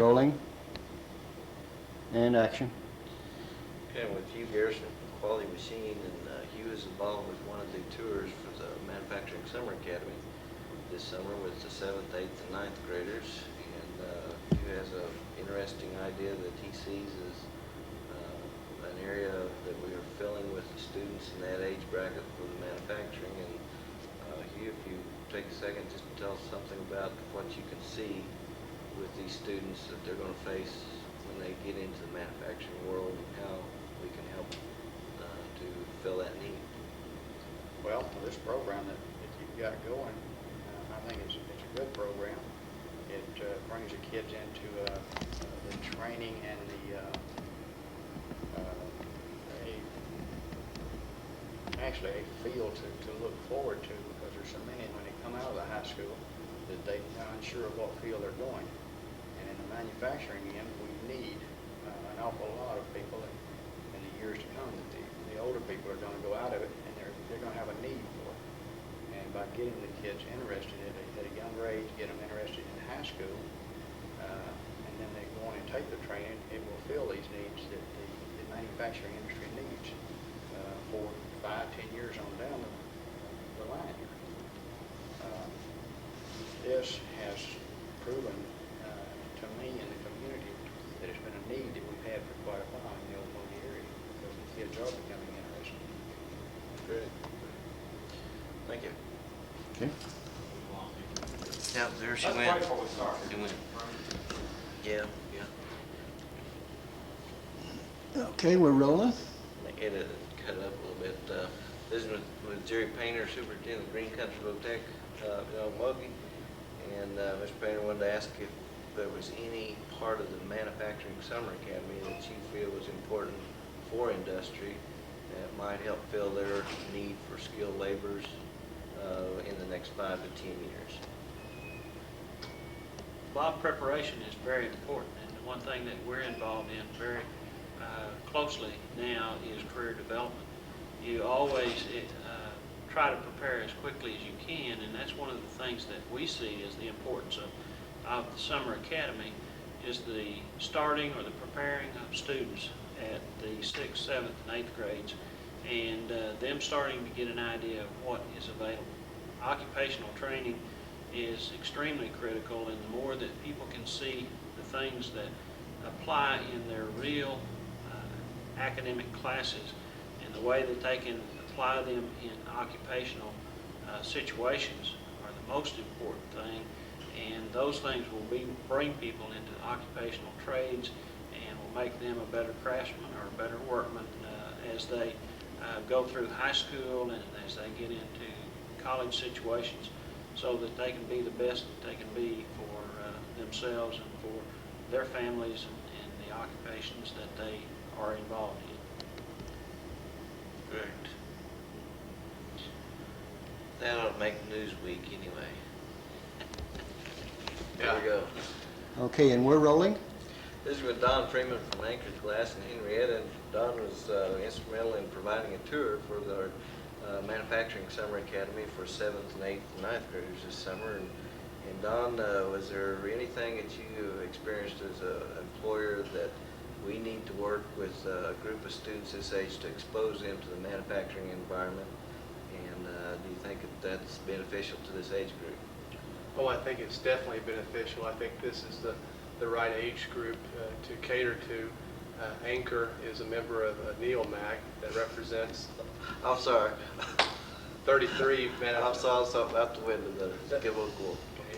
Rolling. And action. And with Hugh Garrison from Quality Machine, and Hugh is involved with one of the tours for the Manufacturing Summer Academy this summer with the 7th, 8th, and 9th graders. And Hugh has an interesting idea that he sees as an area that we are filling with the students in that age bracket for the manufacturing. And Hugh, if you take a second just to tell us something about what you can see with these students that they're going to face when they get into the manufacturing world, and how we can help to fill that need. Well, this program that you've got going, I think it's a good program. It brings the kids into the training and actually a field to look forward to, because there's so many when they come out of the high school that they're unsure of what field they're going. And in the manufacturing end, we need an awful lot of people in the years to come. That the older people are going to go out of it, and they're going to have a need for it. And by getting the kids interested at a younger age, get them interested in high school, and then they go on and take the training, it will fill these needs that the manufacturing industry needs for 5, 10 years on down the line here. This has proven to me and the community that it's been a need that we've had for quite a while in the Oklahoma area, because the kids are becoming interested. Great. Thank you. Okay. Now, there she That's went. right before we start. She went. Yeah, yeah. Okay, we're rolling. They had to cut it up a little bit. This is with Jerry Painter, Superintendent of Green Country Votech in Okmulgee. And Mr. Painter wanted to ask if there was any part of the Manufacturing Summer Academy that you feel was important for industry that might help fill their need for skilled laborers in the next 5 to 10 years. Bob, preparation is very important, and the one thing that we're involved in very closely now is career development. You always try to prepare as quickly as you can, and that's one of the things that we see as the importance of the Summer Academy, is the starting or the preparing of students at the 6th, 7th, and 8th grades, and them starting to get an idea of what is available. Occupational training is extremely critical, and the more that people can see the things that apply in their real academic classes and the way that they can apply them in occupational situations are the most important thing, and those things will bring people into occupational trades and will make them a better craftsman or a better workman as they go through high school and as they get into college situations, so that they can be the best that they can be for themselves and for their families and the occupations that they are involved in. Correct. That ought to make Newsweek anyway. There we go. Okay, and we're rolling. This is with Don Freeman from Anchorage Glass in Henrietta, and Don was instrumental in providing a tour for the Manufacturing Summer Academy for 7th and 8th and 9th graders this summer. And Don, was there anything that you experienced as an employer that we need to work with a group of students this age to expose them to the manufacturing environment? And do you think that that's beneficial to this age group? Oh, I think it's definitely beneficial. I think this is the right age group to cater to. Anchor is a member of NEOMAC that represents. I'm sorry. 33 I saw something out the window that give a cool.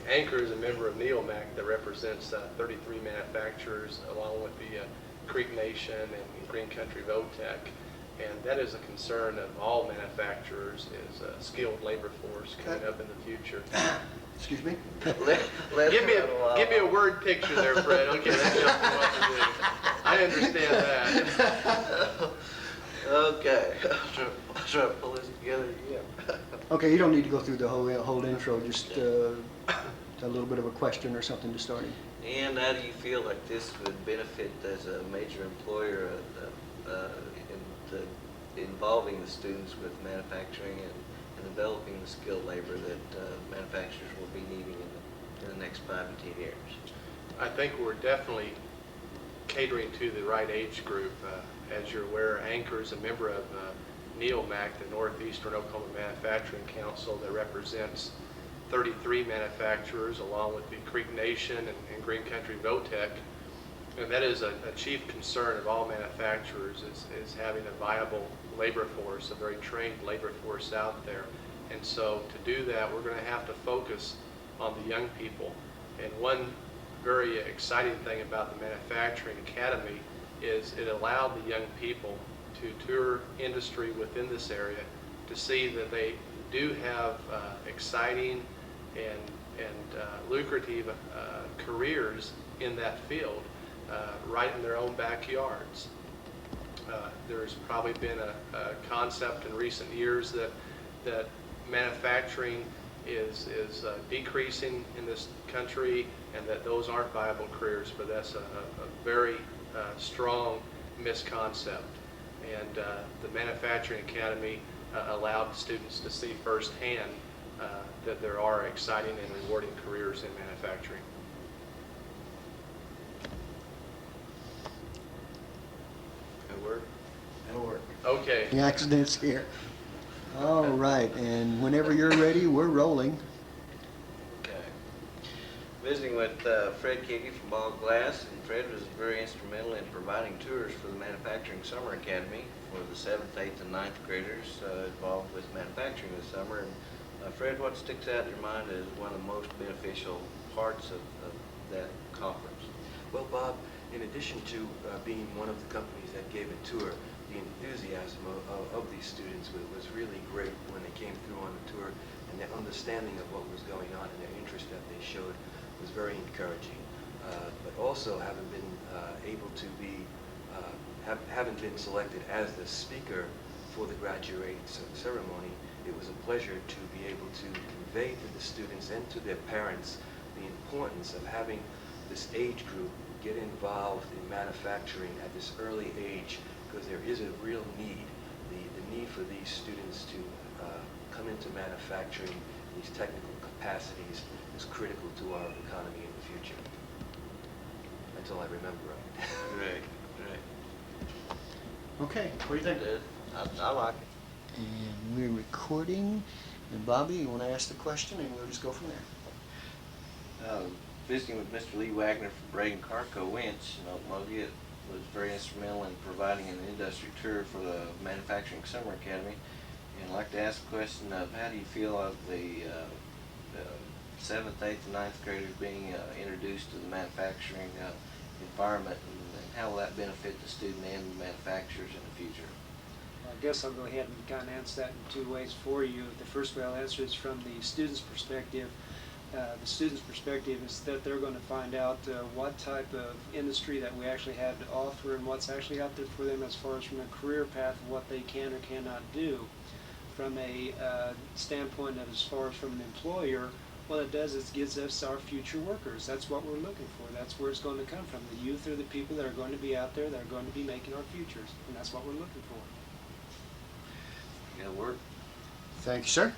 Anchor is a member of NEOMAC that represents 33 manufacturers, along with the Creek Nation and Green Country Votech. And that is a concern of all manufacturers, is a skilled labor force coming up in the future. Excuse me? Give me a word picture there, Fred. Okay, that tells me what to do. I understand that. Okay, I'll try to pull this together again. Okay, you don't need to go through the whole intro, just a little bit of a question or something to start in. And how do you feel like this would benefit as a major employer involving the students with manufacturing and developing the skilled labor that manufacturers will be needing in the next 5 to 10 years? I think we're definitely catering to the right age group. As you're aware, Anchor is a member of NEOMAC, the Northeastern Oklahoma Manufacturing Council, that represents 33 manufacturers along with the Creek Nation and Green Country Votech. And that is a chief concern of all manufacturers is having a viable labor force, a very trained labor force out there. And so to do that, we're going to have to focus on the young people. And one very exciting thing about the Manufacturing Academy is it allowed the young people to tour industry within this area to see that they do have exciting and lucrative careers in that field right in their own backyards. There's probably been a concept in recent years that manufacturing is decreasing in this country and that those aren't viable careers, but that's a very strong misconcept. And the Manufacturing Academy allowed students to see firsthand that there are exciting and rewarding careers in manufacturing. Good work. That'll work. Okay. The accidents here. All right, and whenever you're ready, we're rolling. Okay. Visiting with Fred Kiggy from Ball Glass, and Fred was very instrumental in providing tours for the Manufacturing Summer Academy for the 7th, 8th, and 9th graders involved with manufacturing this summer. And Fred, what sticks out in your mind is one of the most beneficial parts of that conference? Well, Bob, in addition to being one of the companies that gave a tour, the enthusiasm of these students was really great when they came through on the tour, and their understanding of what was going on and their interest that they showed was very encouraging. But also having been able to be, having been selected as the speaker for the graduating ceremony, it was a pleasure to be able to convey to the students and to their parents the importance of having this age group get involved in manufacturing at this early age, because there is a real need. The need for these students to come into manufacturing, these technical capacities, is critical to our economy in the future. Until I remember right. Right. Okay, what do you think? I like it. And we're recording. And Bobby, you want to ask the question, and we'll just go from there. Visiting with Mr. Lee Wagner from Reagan Carco Winch in Okmulgee, was very instrumental in providing an industry tour for the Manufacturing Summer Academy. And I'd like to ask a question of how do you feel of the 7th, 8th, and 9th graders being introduced to the manufacturing environment, and how will that benefit the student and the manufacturers in the future? I guess I'll go ahead and kind of answer that in 2 ways for you. The first way I'll answer is from the student's perspective. The student's perspective is that they're going to find out what type of industry that we actually have to offer and what's actually out there for them as far as from a career path, what they can or cannot do. From a standpoint of as far as from an employer, what it does is it gives us our future workers. That's what we're looking for. That's where it's going to come from. The youth are the people that are going to be out there that are going to be making our futures, and that's what we're looking for. Good work. Thank you, sir.